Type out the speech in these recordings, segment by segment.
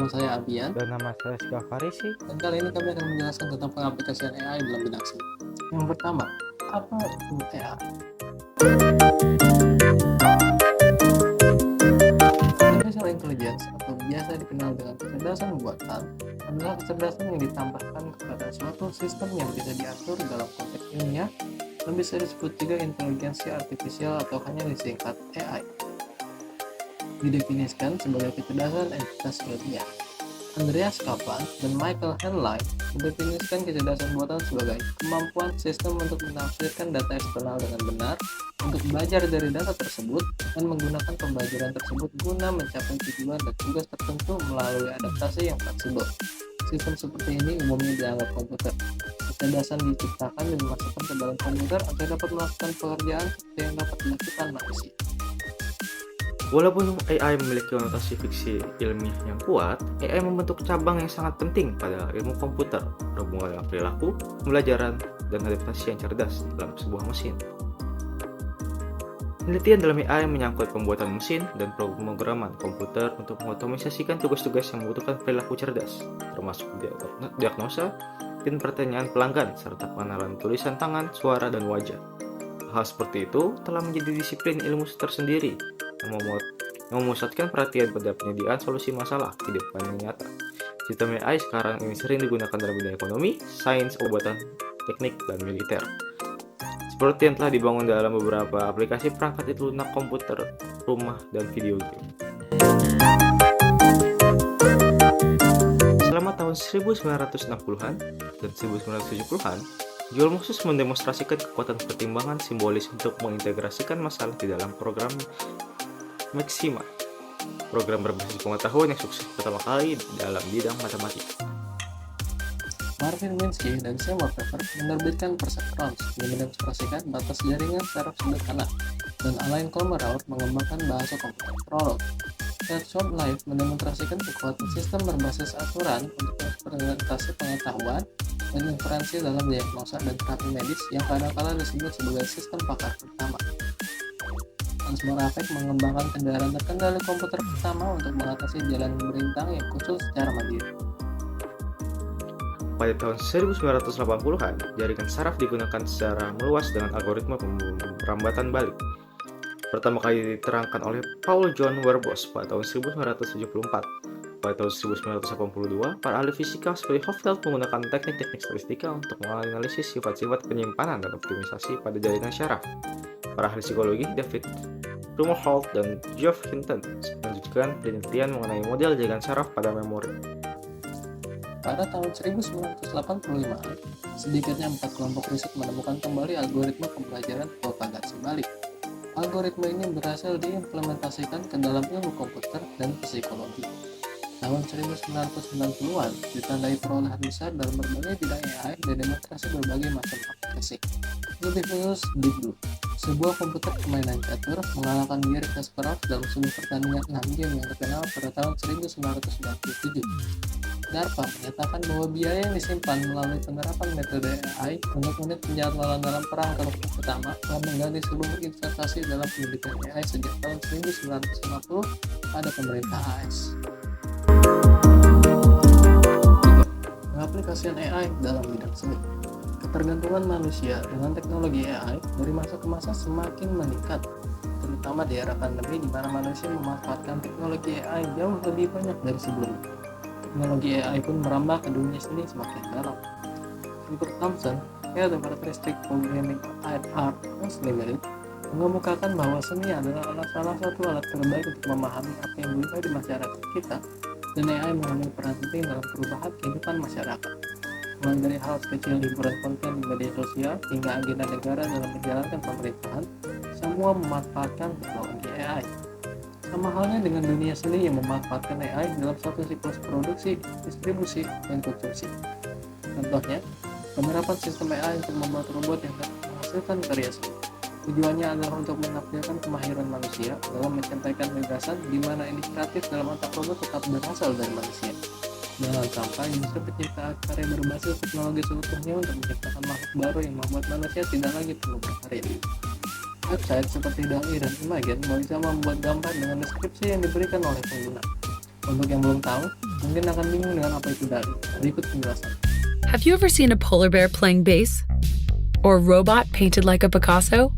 Nama saya Abian, Dan nama saya Siva Farisi. dan kali ini kami akan menjelaskan tentang pengaplikasian AI dalam bidang STEM. Yang pertama, apa itu AI? Artificial Intelligence atau biasa dikenal dengan kecerdasan buatan adalah kecerdasan yang ditambahkan kepada suatu sistem yang bisa diatur dalam konteks ilmiah dan bisa disebut juga inteligensi artifisial atau hanya disingkat AI. Didefinisikan sebagai kecerdasan entitas ilmiah. Andreas Kaplan dan Michael Henley mendefinisikan kecerdasan buatan sebagai kemampuan sistem untuk menafsirkan data eksternal dengan benar, untuk belajar dari data tersebut, dan menggunakan pembelajaran tersebut guna mencapai tujuan dan tugas tertentu melalui adaptasi yang fleksibel. Sistem seperti ini umumnya dianggap komputer. Kecerdasan diciptakan dan dimasukkan ke dalam komputer agar dapat melakukan pekerjaan seperti yang dapat dilakukan manusia. Walaupun AI memiliki konotasi fiksi ilmiah yang kuat, AI membentuk cabang yang sangat penting pada ilmu komputer, berhubungan dengan perilaku, pembelajaran, dan adaptasi yang cerdas dalam sebuah mesin. Penelitian dalam AI menyangkut pembuatan mesin dan pemrograman komputer untuk mengotomatisasikan tugas-tugas yang membutuhkan perilaku cerdas, termasuk diagnosa dan pertanyaan pelanggan, serta pengenalan tulisan tangan, suara, dan wajah. Hal seperti itu telah menjadi disiplin ilmu tersendiri yang memusatkan perhatian pada penyediaan solusi masalah di depan yang nyata. Sistem AI sekarang ini sering digunakan dalam bidang ekonomi, sains, obat, teknik, dan militer. Seperti yang telah dibangun dalam beberapa aplikasi perangkat lunak komputer, rumah, dan video game. Selama tahun 1960-an dan 1970-an, Joel Moses mendemonstrasikan kekuatan pertimbangan simbolis untuk mengintegrasikan masalah di dalam program Maxima, program berbasis pengetahuan yang sukses pertama kali dalam bidang matematika. Marvin Minsky dan Seymour Papert menerbitkan Perceptrons yang mendemonstrasikan batas jaringan secara sederhana, dan Alain Kolmogorov mengembangkan bahasa komputer Prolog. Short Life mendemonstrasikan kekuatan sistem berbasis aturan untuk eksperimentasi pengetahuan dan inferensi dalam diagnosa dan terapi medis yang kadang-kala disebut sebagai sistem pakar pertama. Hans Moravec mengembangkan kendaraan terkendali komputer pertama untuk mengatasi jalan berintang yang khusus secara mandiri. Pada tahun 1980-an, jaringan saraf digunakan secara meluas dengan algoritma perambatan balik. Pertama kali diterangkan oleh Paul John Werbos pada tahun 1974. Pada tahun 1982, para ahli fisika seperti Hofstede menggunakan teknik-teknik statistika untuk menganalisis sifat-sifat penyimpanan dan optimisasi pada jaringan syaraf. Para ahli psikologi David Rummelholt dan Geoff Hinton melanjutkan penelitian mengenai model jaringan saraf pada memori. Pada tahun 1985, sedikitnya 4 kelompok riset menemukan kembali algoritma pembelajaran propagasi balik. Algoritma ini berhasil diimplementasikan ke dalam ilmu komputer dan psikologi. Tahun 1990-an ditandai perolehan besar dalam berbagai bidang AI dan demonstrasi berbagai macam aplikasi. Lebih khusus Deep Blue, sebuah komputer permainan catur mengalahkan Garry Kasparov dalam sebuah pertandingan 6 game yang terkenal pada tahun 1997. DARPA menyatakan bahwa biaya yang disimpan melalui penerapan metode AI untuk unit penjadwalan dalam perang teruk pertama telah mengganti seluruh investasi dalam pendidikan AI sejak tahun 1950 pada pemerintah AS. Pengaplikasian AI dalam bidang seni. Ketergantungan manusia dengan teknologi AI dari masa ke masa semakin meningkat, terutama di era pandemi di mana manusia memanfaatkan teknologi AI jauh lebih banyak dari sebelumnya. Teknologi AI pun merambah ke dunia seni semakin dalam. Clifford Thompson, Head of Artistic Programming at Art Limited, mengemukakan bahwa seni adalah salah satu alat terbaik untuk memahami apa yang berubah di masyarakat kita, dan AI mengambil peran penting dalam perubahan kehidupan masyarakat. Mulai dari hal kecil hiburan konten di media sosial hingga agenda negara dalam menjalankan pemerintahan, semua memanfaatkan teknologi AI. Sama halnya dengan dunia seni yang memanfaatkan AI dalam satu siklus produksi, distribusi, dan konsumsi. Contohnya, penerapan sistem AI untuk membuat robot yang dapat menghasilkan karya seni. Tujuannya adalah untuk menampilkan kemahiran manusia dalam menyampaikan gagasan di mana inisiatif dalam otak robot tetap berasal dari manusia. Jangan sampai justru penciptaan karya berbasis teknologi seutuhnya untuk menciptakan makhluk baru yang membuat manusia tidak lagi perlu berkarya. Website seperti DALL-E dan Imagen bisa membuat gambar dengan deskripsi yang diberikan oleh pengguna. Untuk yang belum tahu, Mungkin akan bingung dengan apa itu DALL-E. Berikut penjelasan. Have you ever seen a polar bear playing bass? Or a robot painted like a Picasso?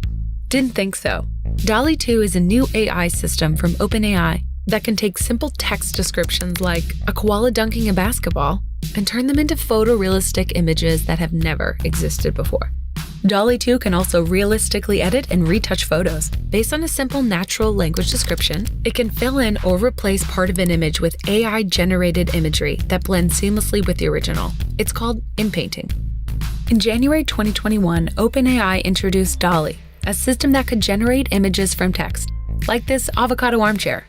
Didn't think so. DALL-E 2 is a new AI system from OpenAI that can take simple text descriptions like a koala dunking a basketball and turn them into photorealistic images that have never existed before. DALL-E 2 can also realistically edit and retouch photos. Based on a simple natural language description, it can fill in or replace part of an image with AI-generated imagery that blends seamlessly with the original. It's called inpainting. In January 2021, OpenAI introduced DALL-E, a system that could generate images from text, like this avocado armchair.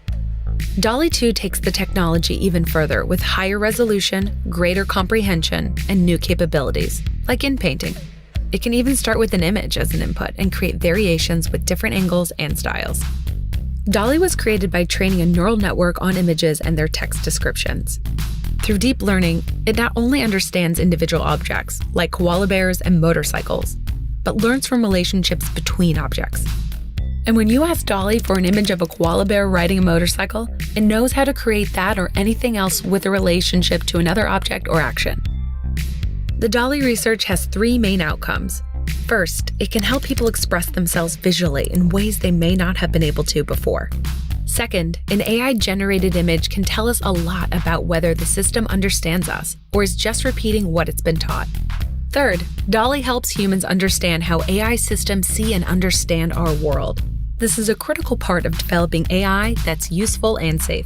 DALL-E 2 takes the technology even further with higher resolution, greater comprehension, and new capabilities, like inpainting. It can even start with an image as an input and create variations with different angles and styles. DALL-E was created by training a neural network on images and their text descriptions. Through deep learning, it not only understands individual objects, like koala bears and motorcycles, but learns from relationships between objects. And when you ask DALL-E for an image of a koala bear riding a motorcycle, it knows how to create that or anything else with a relationship to another object or action. The DALL-E research has three main outcomes. First, it can help people express themselves visually in ways they may not have been able to before. Second, an AI-generated image can tell us a lot about whether the system understands us or is just repeating what it's been taught. Third, DALL-E helps humans understand how AI systems see and understand our world. This is a critical part of developing AI that's useful and safe.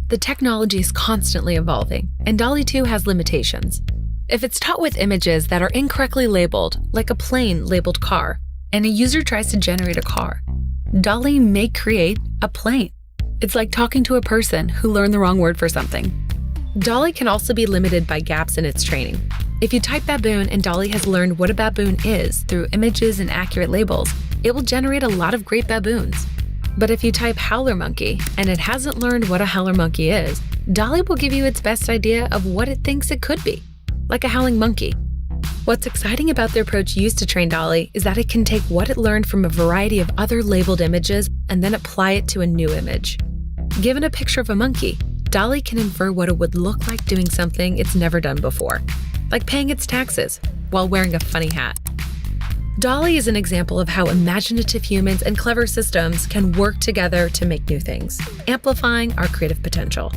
The technology is constantly evolving, and DALL-E 2 has limitations. If it's taught with images that are incorrectly labeled, like a plane labeled car, and a user tries to generate a car, DALL-E may create a plane. It's like talking to a person who learned the wrong word for something. DALL-E can also be limited by gaps in its training. If you type baboon and DALL-E has learned what a baboon is through images and accurate labels, it will generate a lot of great baboons. But if you type howler monkey and it hasn't learned what a howler monkey is, DALL-E will give you its best idea of what it thinks it could be, like a howling monkey. What's exciting about the approach used to train DALL-E is that it can take what it learned from a variety of other labeled images and then apply it to a new image. Given a picture of a monkey, DALL-E can infer what it would look like doing something it's never done before, like paying its taxes while wearing a funny hat. DALL-E is an example of how imaginative humans and clever systems can work together to make new things, amplifying our creative potential.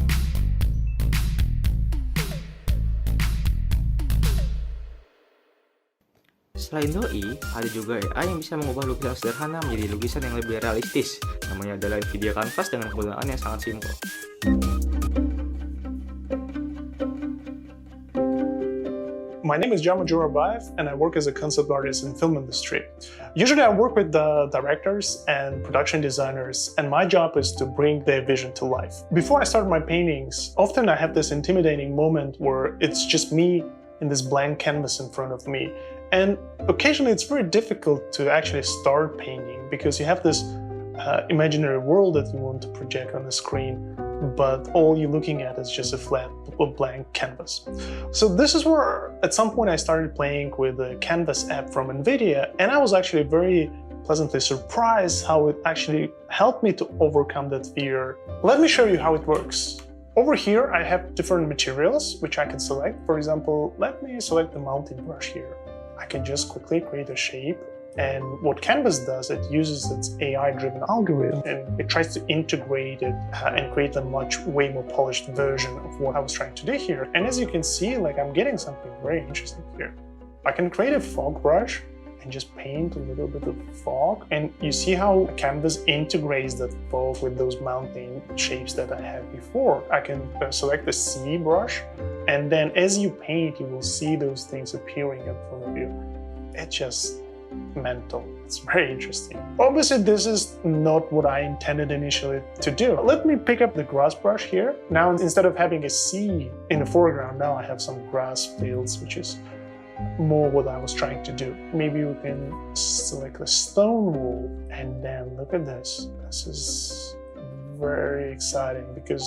Selain doi, ada juga AI yang bisa mengubah lukisan sederhana menjadi lukisan yang lebih realistis. Namanya adalah NVIDIA Canvas dengan kegunaan yang sangat simpel. My name is Jama Jorabayev, and I work as a concept artist in the film industry. Usually I work with the directors and production designers, and my job is to bring their vision to life. Before I start my paintings, often I have this intimidating moment where it's just me in this blank canvas in front of me. And occasionally it's very difficult to actually start painting because you have this imaginary world that you want to project on the screen, but all you're looking at is just a flat or blank canvas. So this is where at some point I started playing with the Canvas app from NVIDIA, and I was actually very pleasantly surprised how it actually helped me to overcome that fear. Let me show you how it works. Over here I have different materials which I can select. For example, let me select the mountain brush here. I can just quickly create a shape, and what Canvas does, it uses its AI-driven algorithm and it tries to integrate it and create a way more polished version of what I was trying to do here. And as you can see, like, I'm getting something very interesting here. I can create a fog brush and just paint a little bit of fog, and you see how Canvas integrates that fog with those mountain shapes that I had before. I can select the sea brush, and then as you paint, you will see those things appearing in front of you. It's just mental. It's very interesting. Obviously, this is not what I intended initially to do. Let me pick up the grass brush here. Now, instead of having a sea in the foreground, now I have some grass fields, which is more what I was trying to do. Maybe we can select the stone wall, and then look at this. This is very exciting because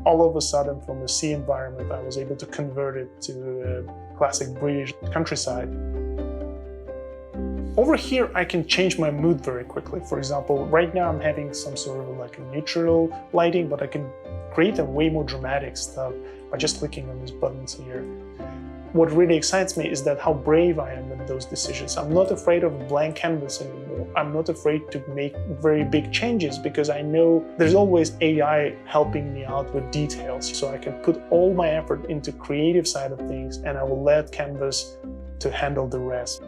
all of a sudden, from a sea environment, I was able to convert it to a classic British countryside. Over here, I can change my mood very quickly. For example, right now I'm having some sort of like a neutral lighting, but I can create a way more dramatic stuff by just clicking on these buttons here. What really excites me is that how brave I am in those decisions. I'm not afraid of a blank canvas anymore. I'm not afraid to make very big changes because I know there's always AI helping me out with details. So I can put all my effort into creative side of things and I will let Canvas to handle the rest.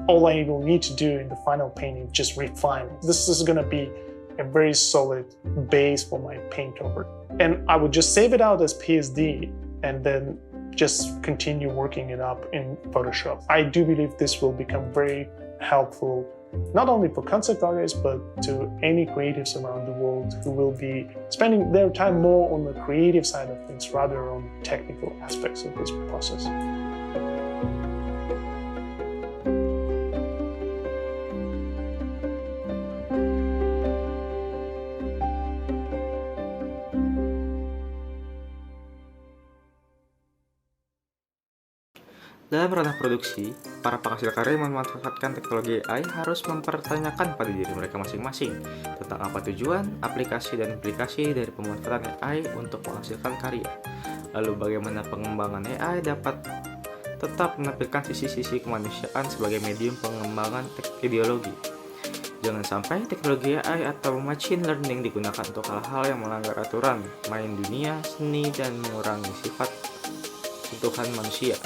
All I will need to do in the final painting is just refine it. This is going to be a very solid base for my paint over. And I would just save it out as PSD and then just continue working it up in Photoshop. I do believe this will become very helpful, not only for concept artists, but to any creatives around the world who will be spending their time more on the creative side of things rather on technical aspects of this process. Dalam ranah produksi, para penghasil karya memanfaatkan teknologi AI harus mempertanyakan pada diri mereka masing-masing tentang apa tujuan, aplikasi, dan implikasi dari pemanfaatan AI untuk menghasilkan karya. Lalu bagaimana pengembangan AI dapat tetap menampilkan sisi-sisi kemanusiaan sebagai medium pengembangan ideologi. Jangan sampai teknologi AI atau machine learning digunakan untuk hal-hal yang melanggar aturan, main dunia, seni, dan mengurangi sifat kebutuhan manusia.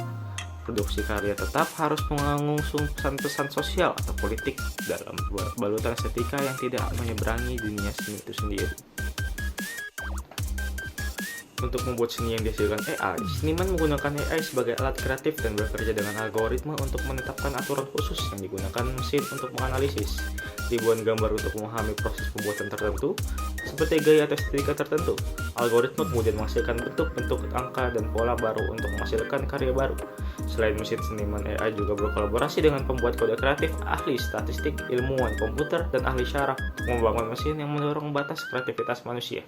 Produksi karya tetap harus mengusung pesan-pesan sosial atau politik dalam balutan estetika yang tidak menyeberangi dunia seni itu sendiri. Untuk membuat seni yang dihasilkan AI, seniman menggunakan AI sebagai alat kreatif dan bekerja dengan algoritma untuk menetapkan aturan khusus yang digunakan mesin untuk menganalisis ribuan gambar untuk memahami proses pembuatan tertentu, seperti gaya atau estetika tertentu. Algoritma kemudian menghasilkan bentuk-bentuk angka dan pola baru untuk menghasilkan karya baru. Selain mesin, seniman AI juga berkolaborasi dengan pembuat kode kreatif, ahli statistik, ilmuwan komputer, dan ahli syaraf untuk membangun mesin yang mendorong batas kreativitas manusia.